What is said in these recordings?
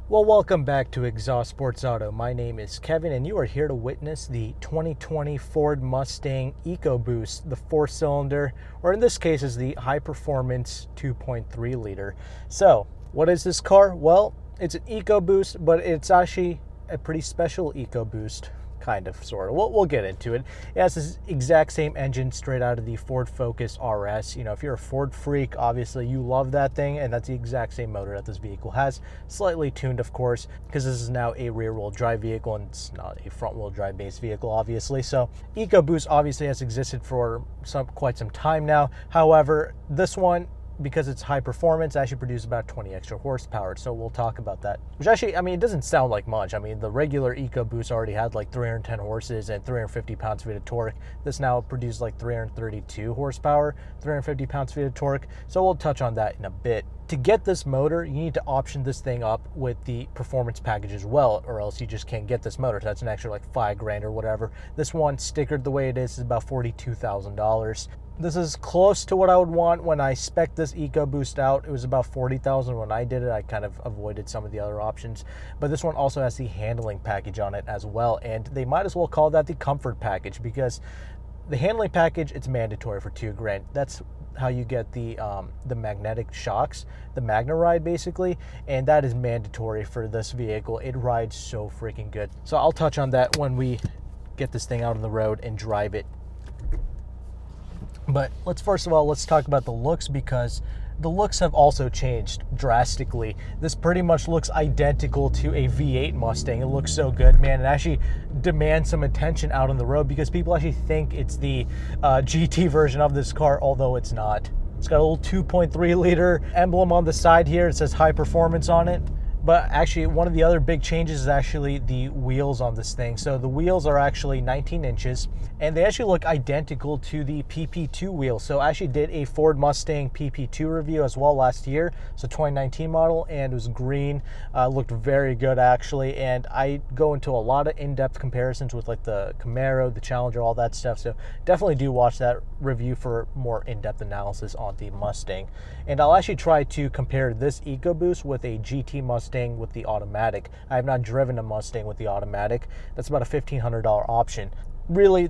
Well, welcome back to Exhaust Sports Auto. My name is Kevin, and you are here to witness the 2020 Ford Mustang Ecoboost, the 4-cylinder, or in this case is the high performance 2.3 liter. So, what is this car? Well, it's an Ecoboost, but it's actually a pretty special Ecoboost. Kind of, sort of. We'll get into it. It has this exact same engine straight out of the Ford Focus RS. You know, if you're a Ford freak, obviously you love that thing, and that's the exact same motor that this vehicle has. Slightly tuned, of course, because this is now a rear-wheel drive vehicle, and it's not a front-wheel drive based vehicle, obviously. So Ecoboost obviously has existed for quite some time now. However, this one, because it's high performance, actually produces about 20 extra horsepower. So we'll talk about that. Which actually, I mean, it doesn't sound like much. I mean, the regular Ecoboost already had like 310 horses and 350 pounds-feet of torque. This now produces like 332 horsepower, 350 pounds-feet of torque. So we'll touch on that in a bit. To get this motor, you need to option this thing up with the performance package as well, or else you just can't get this motor. So that's an extra like $5,000 or whatever. This one, stickered the way it is about $42,000. This is close to what I would want when I spec'd this Ecoboost out. It was about $40,000 when I did it. I kind of avoided some of the other options. But this one also has the handling package on it as well. And they might as well call that the comfort package, because the handling package, it's mandatory for $2,000. That's how you get the magnetic shocks, the Magna Ride basically, and that is mandatory for this vehicle. It rides so freaking good. So I'll touch on that when we get this thing out on the road and drive it. But first of all, let's talk about the looks, because the looks have also changed drastically. This pretty much looks identical to a V8 Mustang. It looks so good, man. It actually demands some attention out on the road because people actually think it's the GT version of this car, although it's not. It's got a little 2.3 liter emblem on the side here. It says high performance on it. But actually, one of the other big changes is actually the wheels on this thing. So the wheels are actually 19 inches, and they actually look identical to the PP2 wheels. So I actually did a Ford Mustang PP2 review as well last year. So 2019 model, and it was green. Looked very good, actually. And I go into a lot of in-depth comparisons with like the Camaro, the Challenger, all that stuff. So definitely do watch that review for more in-depth analysis on the Mustang. And I'll actually try to compare this Ecoboost with a GT Mustang with the automatic. I have not driven a Mustang with the automatic. That's about a $1,500 option. Really,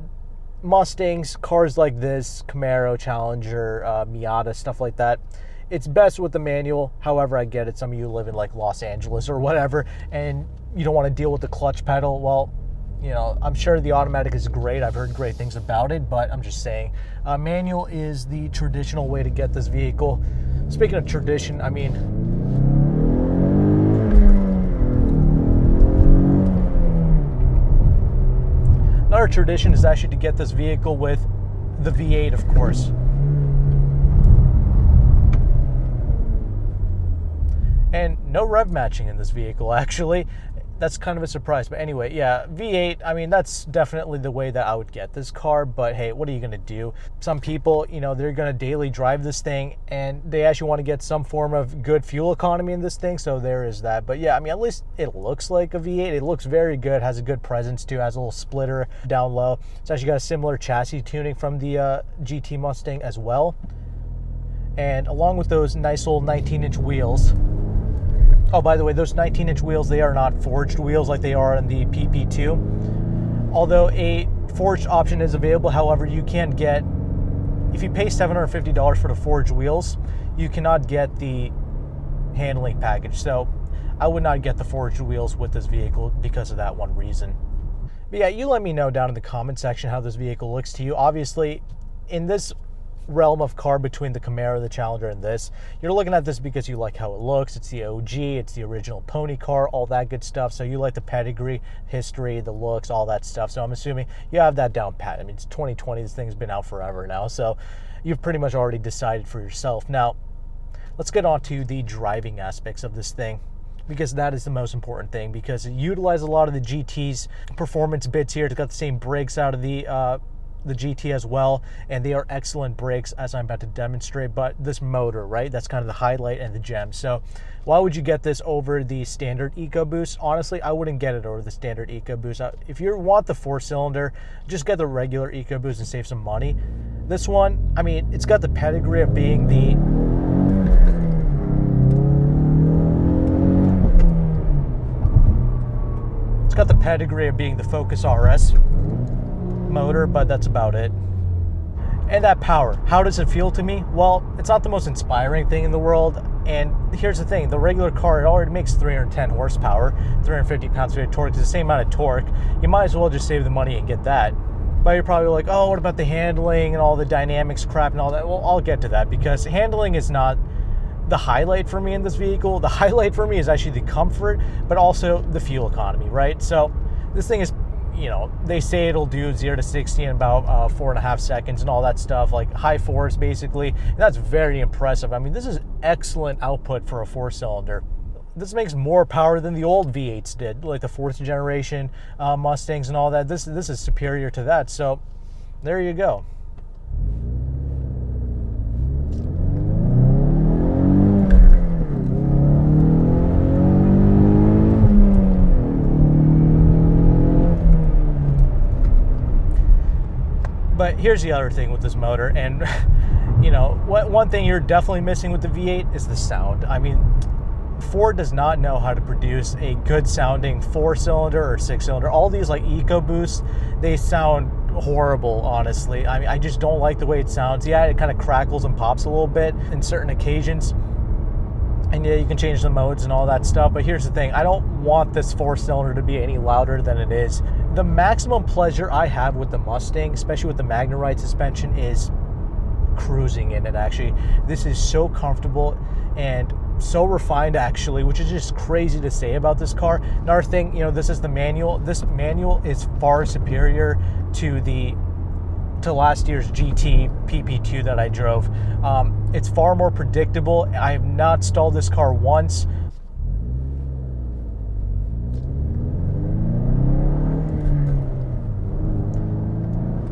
Mustangs, cars like this, Camaro, Challenger, Miata, stuff like that, it's best with the manual. However, I get it. Some of you live in like Los Angeles or whatever, and you don't want to deal with the clutch pedal. Well, you know, I'm sure the automatic is great. I've heard great things about it, but I'm just saying, manual is the traditional way to get this vehicle. Speaking of tradition, I mean, another tradition is actually to get this vehicle with the V8, of course. And no rev matching in this vehicle, actually. That's kind of a surprise. But anyway, yeah, V8, I mean, that's definitely the way that I would get this car. But hey, what are you going to do? Some people, you know, they're going to daily drive this thing, and they actually want to get some form of good fuel economy in this thing. So there is that. But yeah, I mean, at least it looks like a V8. It looks very good, has a good presence too, has a little splitter down low. It's actually got a similar chassis tuning from the GT Mustang as well. And along with those nice little 19-inch wheels. Oh, by the way, those 19-inch wheels, they are not forged wheels like they are in the PP2. Although a forged option is available, however, you can get, if you pay $750 for the forged wheels, you cannot get the handling package. So I would not get the forged wheels with this vehicle because of that one reason. But yeah, you let me know down in the comment section how this vehicle looks to you. Obviously, in this realm of car between the Camaro, the Challenger, and this, you're looking at this because you like how it looks. It's the OG, it's the original pony car, all that good stuff. So you like the pedigree, history, the looks, all that stuff. So I'm assuming you have that down pat. I mean, it's 2020, this thing's been out forever now, so you've pretty much already decided for yourself. Now, let's get on to the driving aspects of this thing, because that is the most important thing, because it utilizes a lot of the GT's performance bits here. It's got the same brakes out of the GT as well, and they are excellent brakes, as I'm about to demonstrate. But this motor, right, that's kind of the highlight and the gem. So why would you get this over the standard Ecoboost? Honestly, I wouldn't get it over the standard Ecoboost. If you want the 4-cylinder, just get the regular Ecoboost and save some money. This one, I mean, it's got the pedigree of being the got the pedigree of being the Focus RS motor, but that's about it. And that power, how does it feel to me? Well, it's not the most inspiring thing in the world. And here's the thing, the regular car, it already makes 310 horsepower, 350 pounds-feet of torque. It's the same amount of torque. You might as well just save the money and get that. But you're probably like, oh, what about the handling and all the dynamics crap and all that? Well, I'll get to that, because handling is not the highlight for me in this vehicle. The highlight for me is actually the comfort, but also the fuel economy, right? So this thing is, you know, they say it'll do 0 to 60 in about 4.5 seconds and all that stuff, like high fours basically. And that's very impressive. I mean, this is excellent output for a 4-cylinder. This makes more power than the old V8s did, like the 4th generation Mustangs and all that. This is superior to that. So there you go. But here's the other thing with this motor, and you know, one thing you're definitely missing with the V8 is the sound. I mean, Ford does not know how to produce a good sounding 4-cylinder or 6-cylinder. All these like Ecoboost, they sound horrible, honestly. I mean, I just don't like the way it sounds. Yeah, it kind of crackles and pops a little bit in certain occasions. And yeah, you can change the modes and all that stuff. But here's the thing, I don't want this 4-cylinder to be any louder than it is. The maximum pleasure I have with the Mustang, especially with the MagneRide suspension, is cruising in it, actually. This is so comfortable and so refined, actually, which is just crazy to say about this car. Another thing, you know, this is the manual. This manual is far superior to last year's GT PP2 that I drove. It's far more predictable. I have not stalled this car once.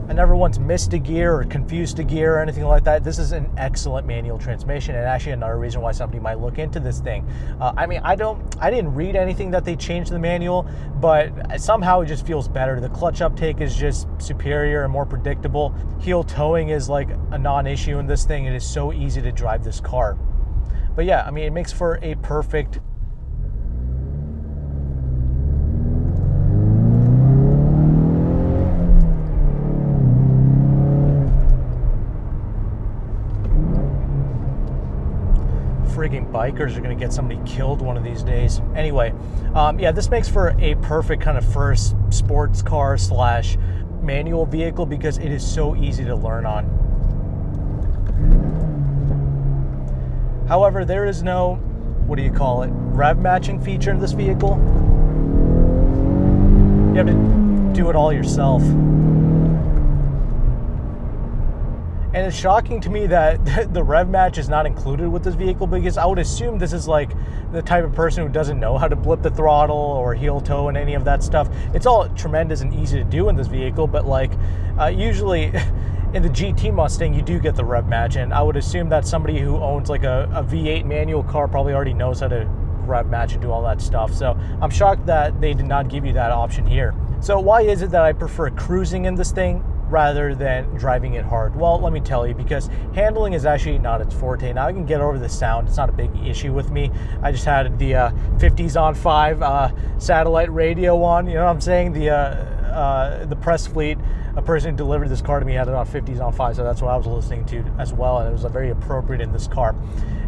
I never once missed a gear or confused a gear or anything like that. This is an excellent manual transmission, and actually another reason why somebody might look into this thing. I mean, I didn't read anything that they changed the manual, but somehow it just feels better. The clutch uptake is just superior and more predictable. Heel towing is like a non-issue in this thing. It is so easy to drive this car. But yeah, I mean, it makes for a perfect frigging bikers are going to get somebody killed one of these days. Anyway, yeah, this makes for a perfect kind of first sports car slash manual vehicle because it is so easy to learn on. However, there is no, what do you call it, rev matching feature in this vehicle. You have to do it all yourself. And it's shocking to me that the rev match is not included with this vehicle, because I would assume this is like the type of person who doesn't know how to blip the throttle or heel toe and any of that stuff. It's all tremendous and easy to do in this vehicle, but like usually in the GT Mustang, you do get the rev match, and I would assume that somebody who owns like a V8 manual car probably already knows how to rev match and do all that stuff. So I'm shocked that they did not give you that option here. So why is it that I prefer cruising in this thing rather than driving it hard? Well, let me tell you, because handling is actually not its forte. Now I can get over the sound. It's not a big issue with me. I just had the 50s on 5 satellite radio on, you know what I'm saying? The press fleet, a person who delivered this car to me had it on 50s on 5, so that's what I was listening to as well, and it was very appropriate in this car.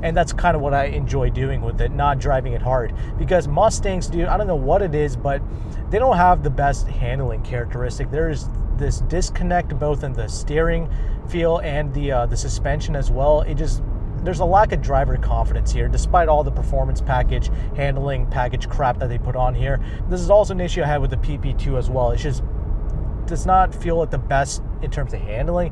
And that's kind of what I enjoy doing with it, not driving it hard. Because Mustangs, dude, I don't know what it is, but they don't have the best handling characteristic. There's this disconnect both in the steering feel and the suspension as well. There's a lack of driver confidence here, despite all the performance package, handling package crap that they put on here. This is also an issue I had with the PP2 as well. It just does not feel like the best in terms of handling.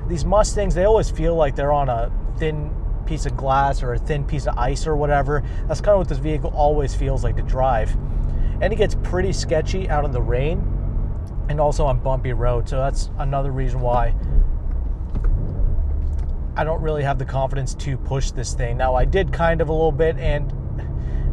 These Mustangs, they always feel like they're on a thin piece of glass or a thin piece of ice or whatever. That's kind of what this vehicle always feels like to drive. And it gets pretty sketchy out in the rain and also on bumpy roads. So that's another reason why I don't really have the confidence to push this thing. Now, I did kind of a little bit, and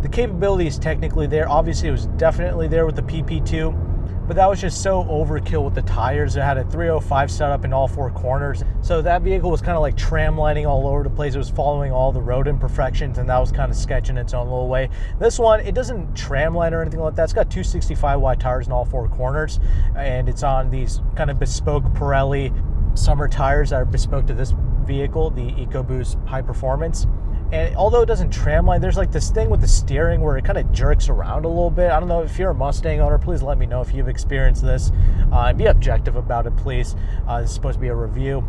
the capability is technically there. Obviously, it was definitely there with the PP2, but but that was just so overkill with the tires. It had a 305 setup in all four corners, so that vehicle was kind of like tramlining all over the place. It was following all the road imperfections, and that was kind of sketch in its own little way. This one, it doesn't tramline or anything like that. It's got 265 wide tires in all four corners, and it's on these kind of bespoke Pirelli summer tires that are bespoke to this vehicle, the Ecoboost High Performance. And although it doesn't tramline, there's like this thing with the steering where it kind of jerks around a little bit. I don't know if you're a Mustang owner, please let me know if you've experienced this. And be objective about it, please. This is supposed to be a review.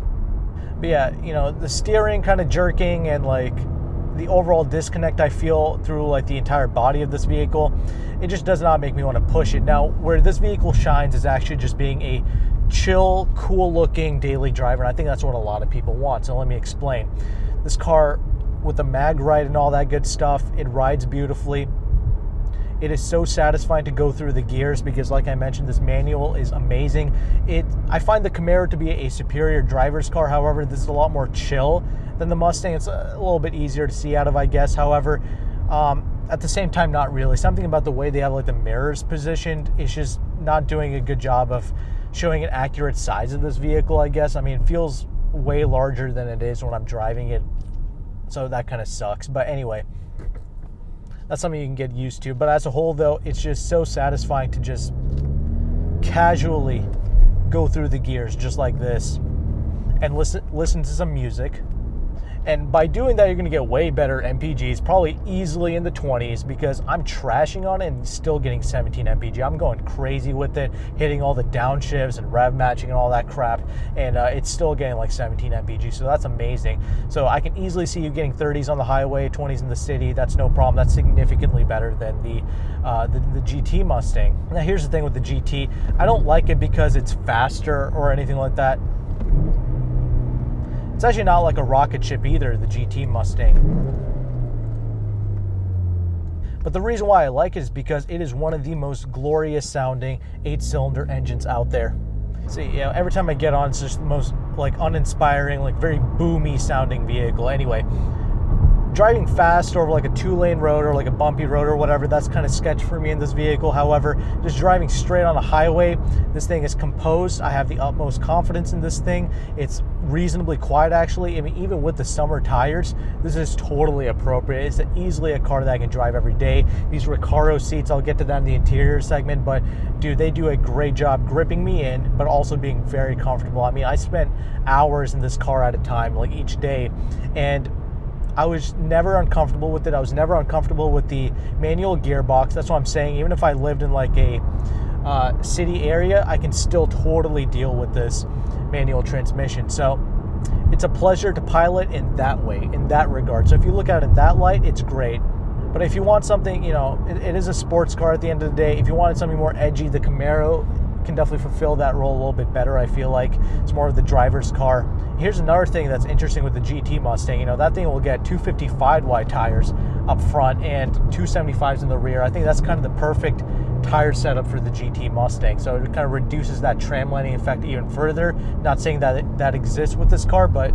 But yeah, you know, the steering kind of jerking and like the overall disconnect I feel through like the entire body of this vehicle, it just does not make me want to push it. Now, where this vehicle shines is actually just being a chill, cool looking daily driver. And I think that's what a lot of people want. So let me explain. This car, with the mag ride and all that good stuff, it rides beautifully. It is so satisfying to go through the gears because, like I mentioned, this manual is amazing. I find the Camaro to be a superior driver's car. However, this is a lot more chill than the Mustang. It's a little bit easier to see out of, I guess. However, at the same time, not really. Something about the way they have like the mirrors positioned is just not doing a good job of showing an accurate size of this vehicle, I guess. I mean, it feels way larger than it is when I'm driving it. So that kind of sucks. But anyway, that's something you can get used to. But as a whole, though, it's just so satisfying to just casually go through the gears just like this and listen to some music. And by doing that, you're going to get way better MPGs, probably easily in the 20s, because I'm trashing on it and still getting 17 MPG. I'm going crazy with it, hitting all the downshifts and rev matching and all that crap, and it's still getting like 17 MPG, so that's amazing. So I can easily see you getting 30s on the highway, 20s in the city. That's no problem. That's significantly better than the GT Mustang. Now, here's the thing with the GT. I don't like it because it's faster or anything like that. It's actually not like a rocket ship either, the GT Mustang. But the reason why I like it is because it is one of the most glorious sounding 8-cylinder engines out there. See, you know, every time I get on, it's just the most like uninspiring, like very boomy sounding vehicle. Anyway, driving fast over like a 2-lane road or like a bumpy road or whatever, that's kind of sketch for me in this vehicle. However, just driving straight on a highway, this thing is composed. I have the utmost confidence in this thing. It's reasonably quiet, actually. I mean, even with the summer tires, this is totally appropriate. It's easily a car that I can drive every day. These Recaro seats, I'll get to that in the interior segment, but dude, they do a great job gripping me in, but also being very comfortable. I mean, I spent hours in this car at a time, like each day, and I was never uncomfortable with it. I was never uncomfortable with the manual gearbox. That's what I'm saying. Even if I lived in like a city area, I can still totally deal with this manual transmission. So it's a pleasure to pilot in that way, in that regard. So if you look at it in that light, it's great. But if you want something, you know, it is a sports car at the end of the day. If you wanted something more edgy, the Camaro can definitely fulfill that role a little bit better. I feel like it's more of the driver's car. Here's another thing that's interesting with the GT Mustang. You know, that thing will get 255 wide tires up front and 275s in the rear. I think that's kind of the perfect tire setup for the GT Mustang. So it kind of reduces that tramlining effect even further. Not saying that that exists with this car, but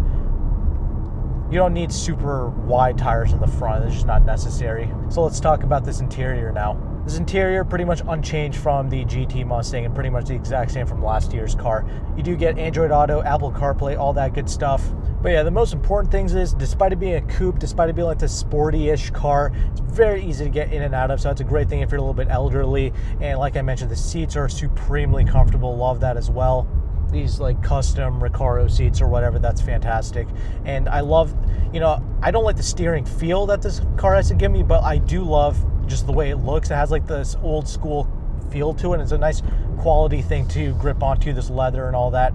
you don't need super wide tires in the front. It's just not necessary. So let's talk about this interior now. This interior pretty much unchanged from the GT Mustang and pretty much the exact same from last year's car. You do get Android Auto, Apple CarPlay, all that good stuff. But yeah, the most important things is, despite it being a coupe, despite it being like this sporty-ish car, it's very easy to get in and out of. So that's a great thing if you're a little bit elderly. And like I mentioned, the seats are supremely comfortable. Love that as well. These like custom Recaro seats or whatever, that's fantastic. And I love, you know, I don't like the steering feel that this car has to give me, but I do love just the way it looks. It has like this old school feel to it. It's a nice quality thing to grip onto, this leather and all that.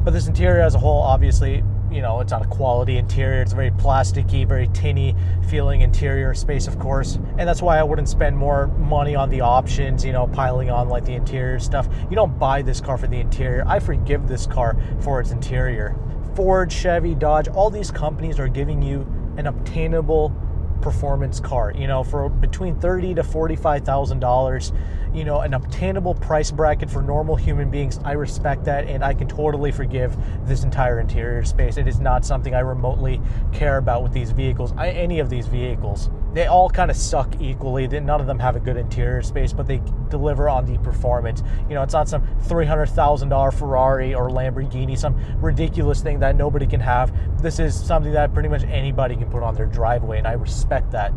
But this interior as a whole, obviously, you know, it's not a quality interior. It's very plasticky, very tinny feeling interior space, of course. And that's why I wouldn't spend more money on the options, you know, piling on like the interior stuff. You don't buy this car for the interior. I forgive this car for its interior. Ford, Chevy, Dodge, all these companies are giving you an obtainable performance car, you know, for between $30,000 to $45,000, you know, an obtainable price bracket for normal human beings. I respect that, and I can totally forgive this entire interior space. It is not something I remotely care about with these vehicles, any of these vehicles. they all kind of suck equally. None of them have a good interior space, but they deliver on the performance. You know, it's not some $300,000 Ferrari or Lamborghini, some ridiculous thing that nobody can have. This is something that pretty much anybody can put on their driveway, and I respect that.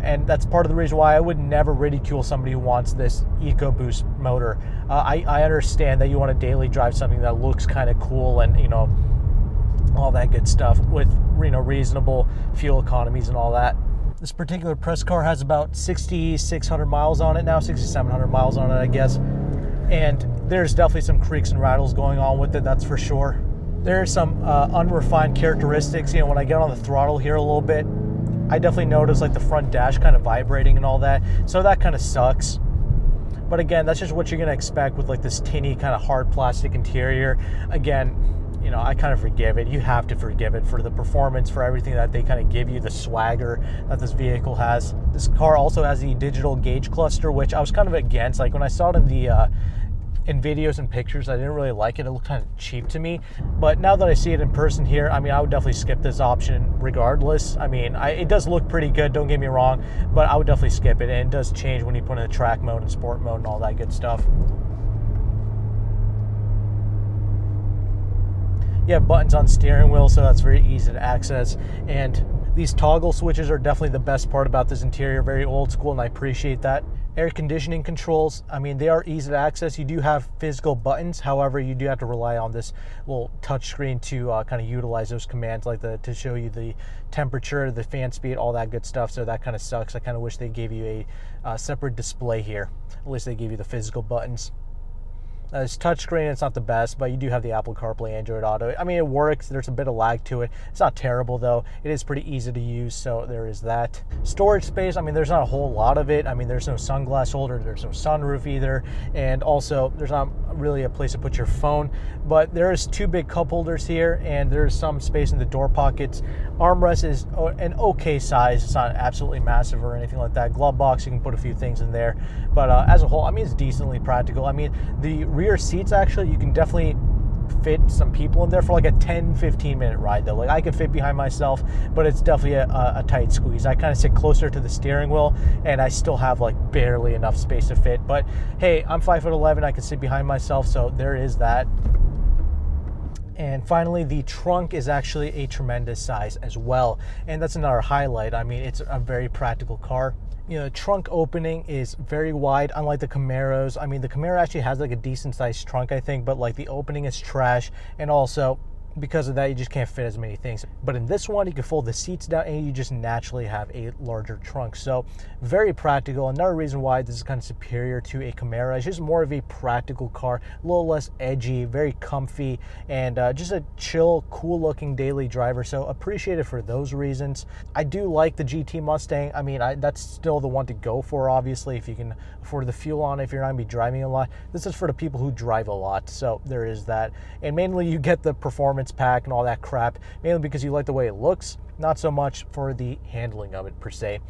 And that's part of the reason why I would never ridicule somebody who wants this Ecoboost motor. I understand that you want to daily drive something that looks kind of cool and, you know, all that good stuff with, you know, reasonable fuel economies and all that. This particular press car has about 6,600 miles on it now, 6,700 miles on it, I guess. And there's definitely some creaks and rattles going on with it, that's for sure. There are some unrefined characteristics. You know, when I get on the throttle here a little bit, I definitely notice like the front dash kind of vibrating and all that. So that kind of sucks. But again, that's just what you're going to expect with like this tinny kind of hard plastic interior. Again, you know, I kind of forgive it. You have to forgive it for the performance, for everything that they kind of give you, the swagger that this vehicle has. This car also has the digital gauge cluster, which I was kind of against. Like when I saw it in videos and pictures, I didn't really like it. It looked kind of cheap to me. But now that I see it in person here, I mean, I would definitely skip this option regardless. I mean, it does look pretty good, don't get me wrong, but I would definitely skip it. And it does change when you put in the track mode and sport mode and all that good stuff. You have buttons on steering wheel, so that's very easy to access. And these toggle switches are definitely the best part about this interior. Very old school, and I appreciate that. Air conditioning controls, I mean, they are easy to access. You do have physical buttons. However, you do have to rely on this little touch screen to kind of utilize those commands, like to show you the temperature, the fan speed, all that good stuff. So that kind of sucks. I kind of wish they gave you a separate display here. At least they gave you the physical buttons. This touchscreen, it's not the best, but you do have the Apple CarPlay, Android Auto. I mean, it works. There's a bit of lag to it. It's not terrible, though. It is pretty easy to use, so there is that. Storage space, I mean, there's not a whole lot of it. I mean, there's no sunglass holder. There's no sunroof either. And also, there's not really a place to put your phone. But there is 2 big cup holders here, and there's some space in the door pockets. Armrest is an okay size. It's not absolutely massive or anything like that. Glove box, you can put a few things in there. But as a whole, I mean, it's decently practical. I mean, the rear seats, actually, you can definitely fit some people in there for like a 10-15 minute ride, though. Like, I could fit behind myself, but it's definitely a tight squeeze. I kind of sit closer to the steering wheel, and I still have like barely enough space to fit. But hey, I'm 5'11", I can sit behind myself, so there is that. And finally, the trunk is actually a tremendous size as well, and that's another highlight. I mean, it's a very practical car. You know, the trunk opening is very wide, unlike the Camaros. I mean, the Camaro actually has like a decent sized trunk, I think, but like the opening is trash, and also because of that, you just can't fit as many things. But in this one, you can fold the seats down and you just naturally have a larger trunk. So very practical. Another reason why this is kind of superior to a Camaro. It's just more of a practical car, a little less edgy, very comfy, and just a chill, cool looking daily driver. So appreciate it for those reasons. I do like the GT Mustang. I mean, that's still the one to go for, obviously, if you can afford the fuel on it, if you're not gonna be driving a lot. This is for the people who drive a lot. So there is that. And mainly you get the performance pack and all that crap, mainly because you like the way it looks, not so much for the handling of it per se.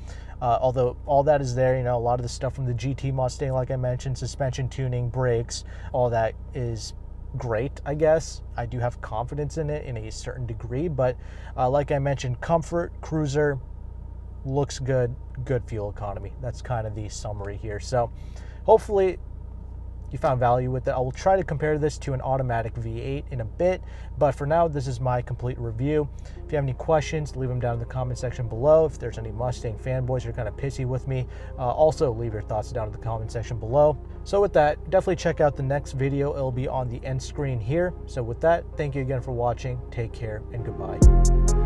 Although all that is there, you know, a lot of the stuff from the GT Mustang, like I mentioned, suspension tuning, brakes, all that is great, I guess. I do have confidence in it in a certain degree, but like I mentioned, comfort, cruiser, looks good, good fuel economy. That's kind of the summary here. So hopefully you found value with it. I will try to compare this to an automatic V8 in a bit, but for now, this is my complete review. If you have any questions, leave them down in the comment section below. If there's any Mustang fanboys who are kind of pissy with me, also leave your thoughts down in the comment section below. So with that, definitely check out the next video. It'll be on the end screen here. So with that, thank you again for watching. Take care and goodbye.